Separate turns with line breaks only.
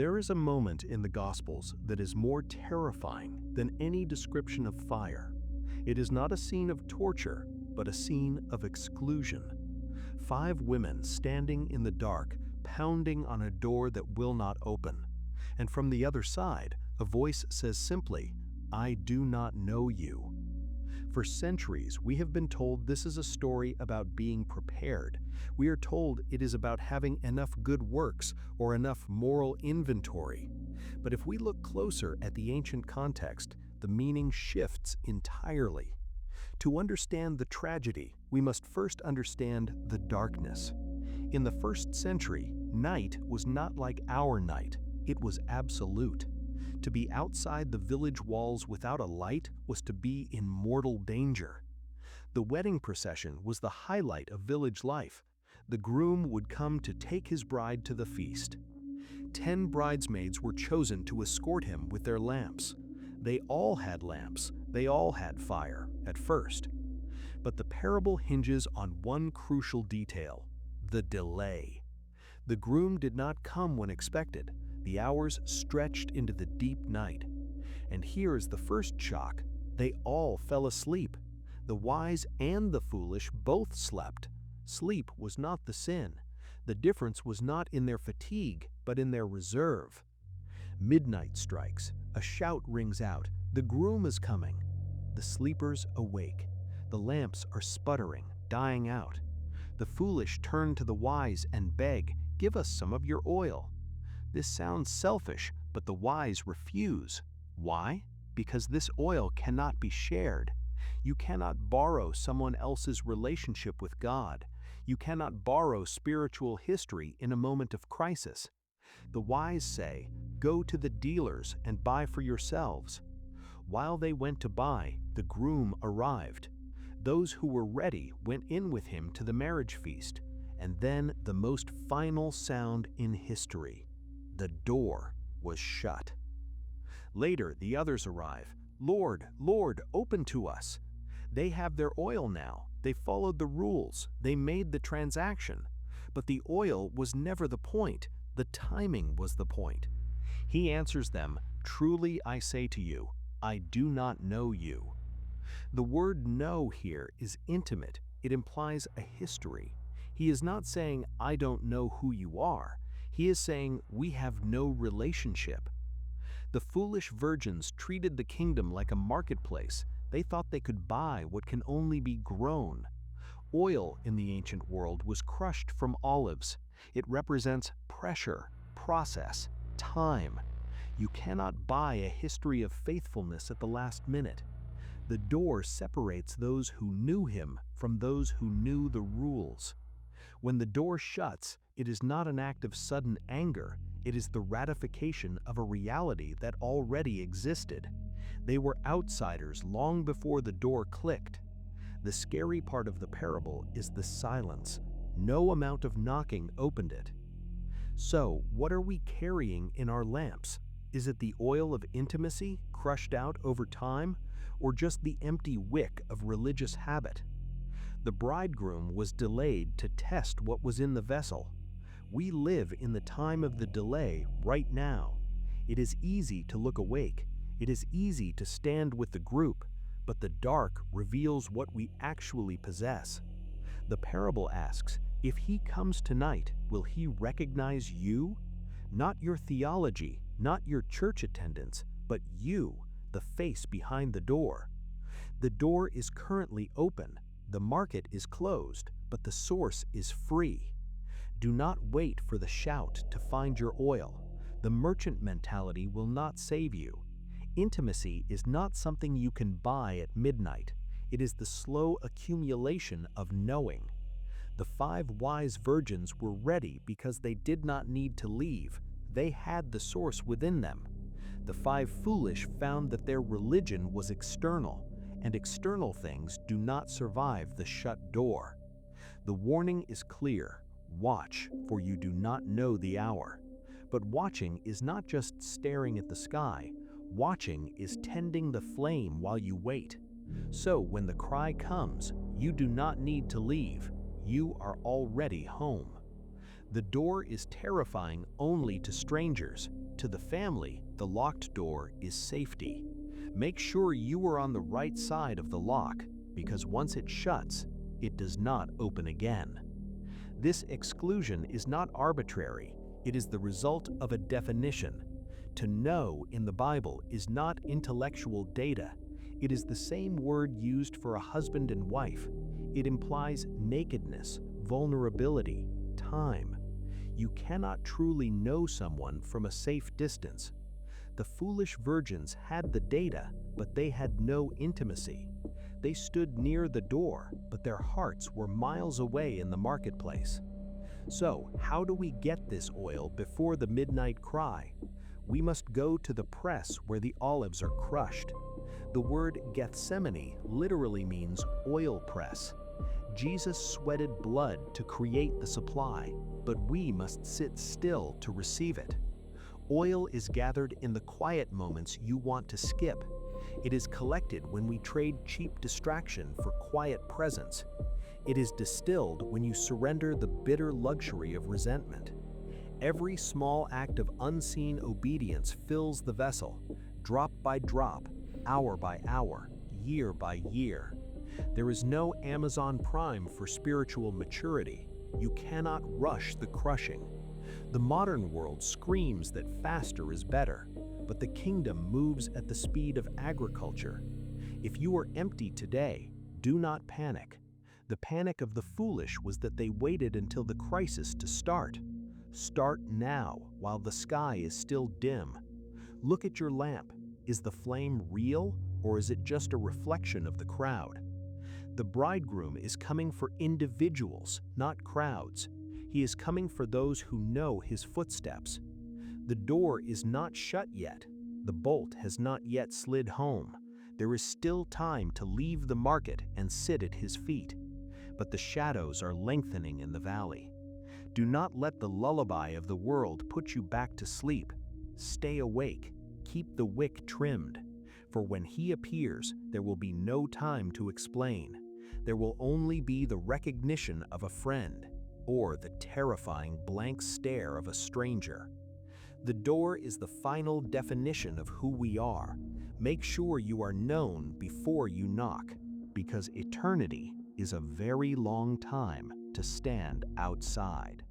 There is a moment in the Gospels that is more terrifying than any description of fire. It is not a scene of torture, but a scene of exclusion. 5 women standing in the dark, pounding on a door that will not open. And from the other side, a voice says simply, "I do not know you." For centuries, we have been told this is a story about being prepared. We are told it is about having enough good works or enough moral inventory. But if we look closer at the ancient context, the meaning shifts entirely. To understand the tragedy, we must first understand the darkness. In the 1st century, night was not like our night. It was absolute. To be outside the village walls without a light was to be in mortal danger. The wedding procession was the highlight of village life. The groom would come to take his bride to the feast. 10 bridesmaids were chosen to escort him with their lamps. They all had lamps. They all had fire, at first. But the parable hinges on one crucial detail: the delay. The groom did not come when expected. The hours stretched into the deep night. And here is the first shock: they all fell asleep. The wise and the foolish both slept. Sleep was not the sin. The difference was not in their fatigue, but in their reserve. Midnight strikes. A shout rings out. The groom is coming. The sleepers awake. The lamps are sputtering, dying out. The foolish turn to the wise and beg, "Give us some of your oil." This sounds selfish, but the wise refuse. Why? Because this oil cannot be shared. You cannot borrow someone else's relationship with God. You cannot borrow spiritual history in a moment of crisis. The wise say, "Go to the dealers and buy for yourselves." While they went to buy, the groom arrived. Those who were ready went in with him to the marriage feast. And then the most final sound in history: the door was shut. Later, the others arrive. "Lord, Lord, open to us." They have their oil now. They followed the rules. They made the transaction. But the oil was never the point. The timing was the point. He answers them, "Truly I say to you, I do not know you." The word "know" here is intimate. It implies a history. He is not saying, "I don't know who you are." He is saying, "We have no relationship." The foolish virgins treated the kingdom like a marketplace. They thought they could buy what can only be grown. Oil in the ancient world was crushed from olives. It represents pressure, process, time. You cannot buy a history of faithfulness at the last minute. The door separates those who knew him from those who knew the rules. When the door shuts, it is not an act of sudden anger. It is the ratification of a reality that already existed. They were outsiders long before the door clicked. The scary part of the parable is the silence. No amount of knocking opened it. So, what are we carrying in our lamps? Is it the oil of intimacy, crushed out over time, or just the empty wick of religious habit? The bridegroom was delayed to test what was in the vessel. We live in the time of the delay right now. It is easy to look awake. It is easy to stand with the group, but the dark reveals what we actually possess. The parable asks, if he comes tonight, will he recognize you? Not your theology, not your church attendance, but you, the face behind the door. The door is currently open. The market is closed, but the source is free. Do not wait for the shout to find your oil. The merchant mentality will not save you. Intimacy is not something you can buy at midnight. It is the slow accumulation of knowing. The 5 wise virgins were ready because they did not need to leave. They had the source within them. The 5 foolish found that their religion was external, and external things do not survive the shut door. The warning is clear: watch, for you do not know the hour. But watching is not just staring at the sky. Watching is tending the flame while you wait. So when the cry comes, you do not need to leave. You are already home. The door is terrifying only to strangers. To the family, the locked door is safety. Make sure you are on the right side of the lock, because once it shuts, it does not open again. This exclusion is not arbitrary, it is the result of a definition. To know in the Bible is not intellectual data. It is the same word used for a husband and wife. It implies nakedness, vulnerability, time. You cannot truly know someone from a safe distance. The foolish virgins had the data, but they had no intimacy. They stood near the door, but their hearts were miles away in the marketplace. So, how do we get this oil before the midnight cry? We must go to the press where the olives are crushed. The word Gethsemane literally means oil press. Jesus sweated blood to create the supply, but we must sit still to receive it. Oil is gathered in the quiet moments you want to skip. It is collected when we trade cheap distraction for quiet presence. It is distilled when you surrender the bitter luxury of resentment. Every small act of unseen obedience fills the vessel, drop by drop, hour by hour, year by year. There is no Amazon Prime for spiritual maturity. You cannot rush the crushing. The modern world screams that faster is better, but the kingdom moves at the speed of agriculture. If you are empty today, do not panic. The panic of the foolish was that they waited until the crisis to start. Start now, while the sky is still dim. Look at your lamp. Is the flame real, or is it just a reflection of the crowd? The bridegroom is coming for individuals, not crowds. He is coming for those who know his footsteps. The door is not shut yet. The bolt has not yet slid home. There is still time to leave the market and sit at his feet. But the shadows are lengthening in the valley. Do not let the lullaby of the world put you back to sleep. Stay awake. Keep the wick trimmed. For when he appears, there will be no time to explain. There will only be the recognition of a friend, or the terrifying blank stare of a stranger. The door is the final definition of who we are. Make sure you are known before you knock, because eternity is a very long time to stand outside.